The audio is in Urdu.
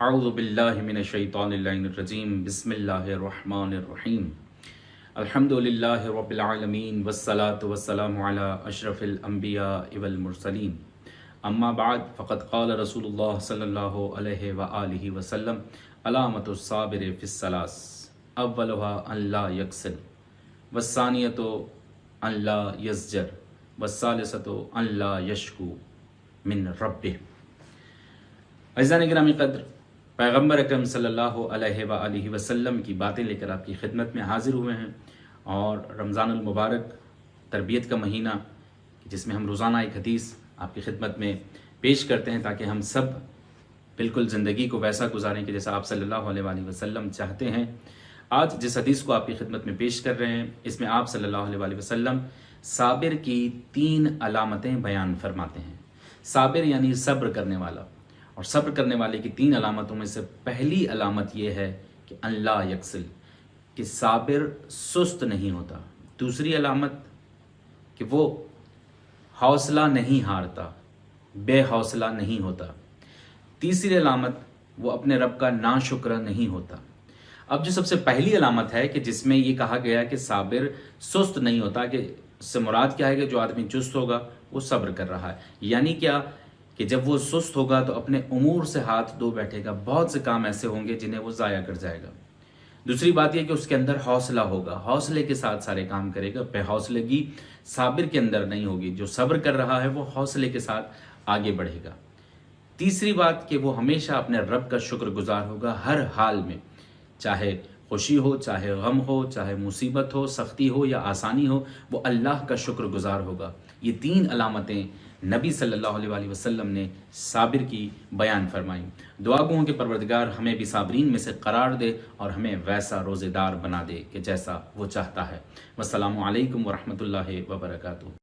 اعوذ باللہ من الشیطان اللعین الرجیم بسم اللہ الرحمن الرحیم الحمدللہ رب العالمین والصلاة والسلام علی اشرف الانبیاء والمرسلین اما بعد فقد قال رسول اللہ صلی اللہ علیہ وآلہ وسلم علامت الصابر فی الثلاث اولها ان لا یکسل والثانیۃ ان لا یزجر والثالثۃ ان لا یشکو من ربہ۔ عزیزان گرامی قدر، پیغمبر اکرم صلی اللہ علیہ وآلہ وسلم کی باتیں لے کر آپ کی خدمت میں حاضر ہوئے ہیں، اور رمضان المبارک تربیت کا مہینہ جس میں ہم روزانہ ایک حدیث آپ کی خدمت میں پیش کرتے ہیں تاکہ ہم سب بالکل زندگی کو ویسا گزاریں کہ جیسا آپ صلی اللہ علیہ وآلہ وسلم چاہتے ہیں۔ آج جس حدیث کو آپ کی خدمت میں پیش کر رہے ہیں، اس میں آپ صلی اللہ علیہ وآلہ وسلم صابر کی 3 علامتیں بیان فرماتے ہیں۔ صابر یعنی صبر کرنے والا، اور صبر کرنے والے کی 3 علامتوں میں سے پہلی علامت یہ ہے کہ اللہ یکسل، کہ صابر سست نہیں ہوتا۔ دوسری علامت کہ وہ حوصلہ نہیں ہارتا، بے حوصلہ نہیں ہوتا۔ تیسری علامت وہ اپنے رب کا ناشکر نہیں ہوتا۔ اب جو سب سے پہلی علامت ہے کہ جس میں یہ کہا گیا کہ صابر سست نہیں ہوتا، کہ اس سے مراد کیا ہے کہ جو آدمی چست ہوگا وہ صبر کر رہا ہے، یعنی کیا کہ جب وہ سست ہوگا تو اپنے امور سے ہاتھ دھو بیٹھے گا، بہت سے کام ایسے ہوں گے جنہیں وہ ضائع کر جائے گا۔ دوسری بات یہ کہ اس کے اندر حوصلہ ہوگا، حوصلے کے ساتھ سارے کام کرے گا، بے حوصلگی صابر کے اندر نہیں ہوگی۔ جو صبر کر رہا ہے وہ حوصلے کے ساتھ آگے بڑھے گا۔ تیسری بات کہ وہ ہمیشہ اپنے رب کا شکر گزار ہوگا، ہر حال میں، چاہے خوشی ہو، چاہے غم ہو، چاہے مصیبت ہو، سختی ہو یا آسانی ہو، وہ اللہ کا شکر گزار ہوگا۔ یہ 3 علامتیں نبی صلی اللہ علیہ وآلہ وسلم نے صابر کی بیان فرمائیں۔ دعا گو ہوں کہ پروردگار ہمیں بھی صابرین میں سے قرار دے اور ہمیں ویسا روزے دار بنا دے کہ جیسا وہ چاہتا ہے۔ والسلام علیکم ورحمۃ اللہ وبرکاتہ۔